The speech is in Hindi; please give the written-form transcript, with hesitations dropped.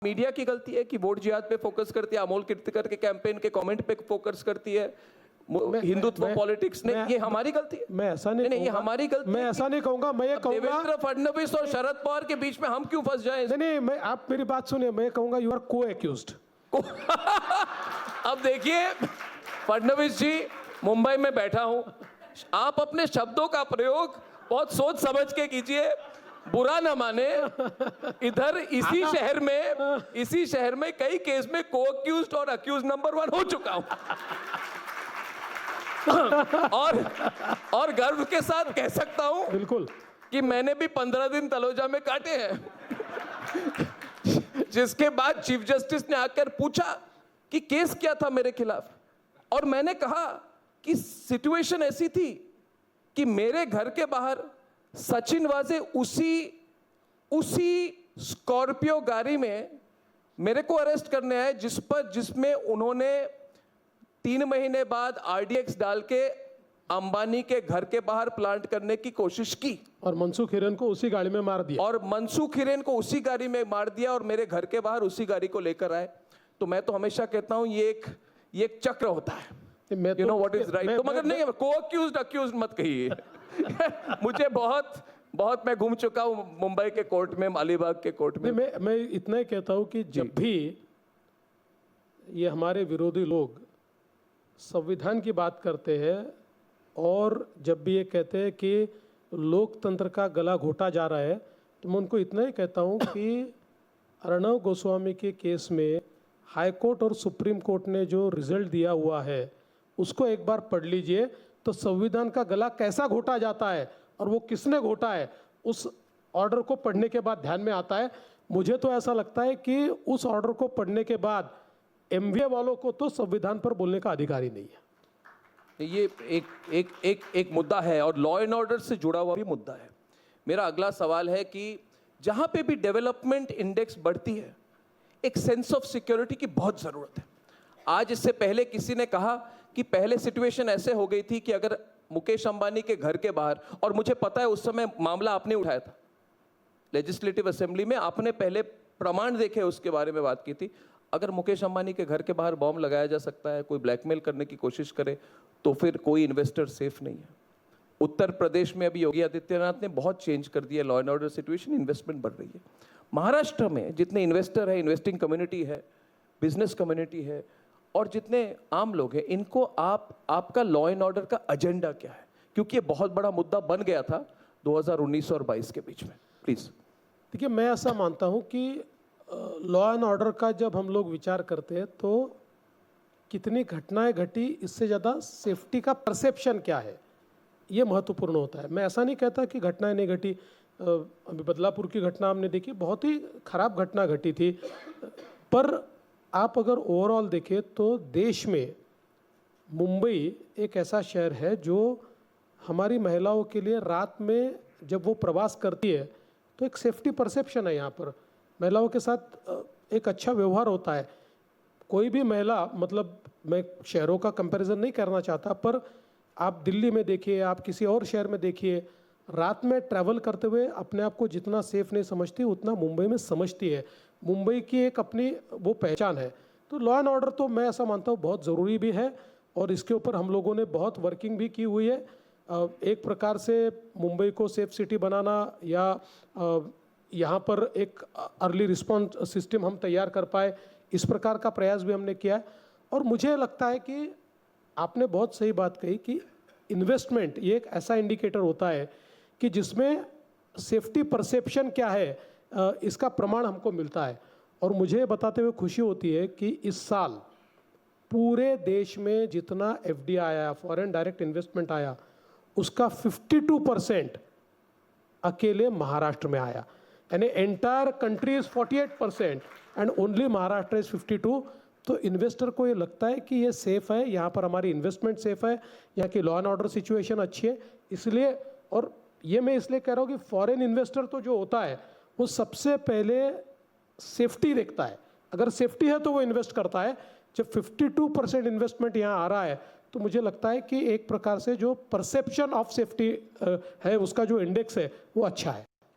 मीडिया की गलती है कि वोट जिहाद पे फोकस करती है, अमोल कीर्तिकर के कैंपेन के कमेंट पे फोकस करती है, हिंदुत्व पॉलिटिक्स ने, ये हमारी गलती है। मैं ऐसा नहीं ये हमारी गलती मैं ऐसा नहीं कहूंगा। मैं ये कहूंगा देवेंद्र फडणवीस और शरद पवार के बीच में हम क्यों फंस जाएं? नहीं, मैं आप मेरी बात सुनिए, मैं कहूंगा यू आर को एक्यूज्ड। अब देखिए फडणवीस जी, मुंबई में बैठा हूं, आप अपने शब्दों का प्रयोग बहुत सोच समझ के कीजिए, बुरा न माने। इधर इसी शहर में कई केस में को अक्यूज्ड और अक्यूज नंबर 1 हो चुका हूं। और गर्व के साथ कह सकता हूं बिल्कुल कि मैंने भी 15 दिन तलोजा में काटे हैं। जिसके बाद चीफ जस्टिस ने आकर पूछा कि केस क्या था मेरे खिलाफ, और मैंने कहा कि सिचुएशन ऐसी थी कि मेरे घर के बाहर सचिन वाजे उसी स्कॉर्पियो गाड़ी में मेरे को अरेस्ट करने आए, जिसमें उन्होंने 3 महीने बाद आरडीएक्स डाल के अंबानी के घर के बाहर प्लांट करने की कोशिश की, और मनसुख हिरेन को उसी गाड़ी में मार दिया, और मेरे घर के बाहर उसी गाड़ी को लेकर आए। तो मैं तो हमेशा कहता हूं ये एक चक्र होता है, you know what is right. तो मगर नहीं, को अक्यूज्ड मत कहिए। मुझे बहुत मैं घूम चुका हूं मुंबई के कोर्ट में, अलीबाग के कोर्ट में। मैं इतना ही कहता हूं कि जब भी ये हमारे विरोधी लोग संविधान की बात करते हैं और जब भी ये कहते हैं कि लोकतंत्र का गला घोटा जा रहा है, तो मैं उनको इतना ही कहता हूं कि अर्णव गोस्वामी के केस में हाई कोर्ट और सुप्रीम कोर्ट ने जो रिजल्ट दिया हुआ है उसको एक बार पढ़ लीजिए, तो संविधान का गला कैसा घोटा जाता है और वो किसने घोटा है उस ऑर्डर को पढ़ने के बाद ध्यान में आता है। मुझे तो ऐसा लगता है कि उस ऑर्डर को पढ़ने के बाद एमवीए वालों को तो संविधान पर बोलने का अधिकार ही नहीं है। ये एक मुद्दा है और लॉ एंड ऑर्डर से जुड़ा हुआ भी मुद्दा है। मेरा अगला सवाल है कि जहां पे भी डेवलपमेंट इंडेक्स बढ़ती है, एक सेंस ऑफ सिक्योरिटी की बहुत जरूरत है। आज इससे पहले किसी ने कहा कि पहले सिचुएशन ऐसे हो गई थी कि अगर मुकेश अंबानी के घर के बाहर, और मुझे पता है उस समय मामला आपने उठाया था लेजिस्लेटिव असेंबली में, आपने पहले प्रमाण देखे उसके बारे में बात की थी, अगर मुकेश अंबानी के घर के बाहर बॉम्ब लगाया जा सकता है, कोई ब्लैकमेल करने की कोशिश करे, तो फिर कोई इन्वेस्टर सेफ नहीं है। उत्तर प्रदेश में अभी योगी आदित्यनाथ ने बहुत चेंज कर दिया law and order situation, investment बढ़ रही है। महाराष्ट्र में जितने इन्वेस्टर है, इन्वेस्टिंग कम्युनिटी है, बिजनेस कम्युनिटी है, और जितने आम लोग हैं, इनको आपका लॉ एंड ऑर्डर का एजेंडा क्या है? क्योंकि ये बहुत बड़ा मुद्दा बन गया था 2019 और 22 के बीच में। प्लीज। देखिए, मैं ऐसा मानता हूं कि लॉ एंड ऑर्डर का जब हम लोग विचार करते हैं तो कितनी घटनाएं घटी, इससे ज़्यादा सेफ्टी का परसेप्शन क्या है, ये महत्वपूर्ण होता है। मैं ऐसा नहीं कहता कि घटनाएं नहीं घटी। अभी बदलापुर की घटना हमने देखी, बहुत ही खराब घटना घटी थी, पर आप अगर ओवरऑल देखें तो देश में मुंबई एक ऐसा शहर है जो हमारी महिलाओं के लिए रात में जब वो प्रवास करती है तो एक सेफ्टी परसेप्शन है। यहाँ पर महिलाओं के साथ एक अच्छा व्यवहार होता है। कोई भी महिला, मतलब मैं शहरों का कंपैरिजन नहीं करना चाहता, पर आप दिल्ली में देखिए, आप किसी और शहर में देखिए, रात में ट्रैवल करते हुए अपने आप को जितना सेफ नहीं समझती उतना मुंबई में समझती है। मुंबई की एक अपनी वो पहचान है। तो लॉ एंड ऑर्डर तो मैं ऐसा मानता हूँ बहुत ज़रूरी भी है, और इसके ऊपर हम लोगों ने बहुत वर्किंग भी की हुई है। एक प्रकार से मुंबई को सेफ सिटी बनाना या यहाँ पर एक अर्ली रिस्पॉन्स सिस्टम हम तैयार कर पाए, इस प्रकार का प्रयास भी हमने किया है। और मुझे लगता है कि आपने बहुत सही बात कही कि इन्वेस्टमेंट ये एक ऐसा इंडिकेटर होता है कि जिसमें सेफ्टी परसेप्शन क्या है इसका प्रमाण हमको मिलता है। और मुझे बताते हुए खुशी होती है कि इस साल पूरे देश में जितना एफडीआई आया, फॉरेन डायरेक्ट इन्वेस्टमेंट आया, उसका 52% अकेले महाराष्ट्र में आया। यानी entire country is 48% and only Maharashtra is 52। तो इन्वेस्टर को ये लगता है कि ये सेफ है, यहाँ पर हमारी इन्वेस्टमेंट सेफ है, यहाँ की लॉ एंड ऑर्डर सिचुएशन अच्छी है। इसलिए, और ये मैं इसलिए कह रहा हूँ कि फॉरेन इन्वेस्टर तो जो होता है वो सबसे पहले सेफ्टी देखता है। अगर सेफ्टी है तो वो इन्वेस्ट करता है। जब 52% इन्वेस्टमेंट यहाँ आ रहा है तो मुझे लगता है कि एक प्रकार से जो परसेप्शन ऑफ सेफ्टी है, उसका जो इंडेक्स है वो अच्छा है।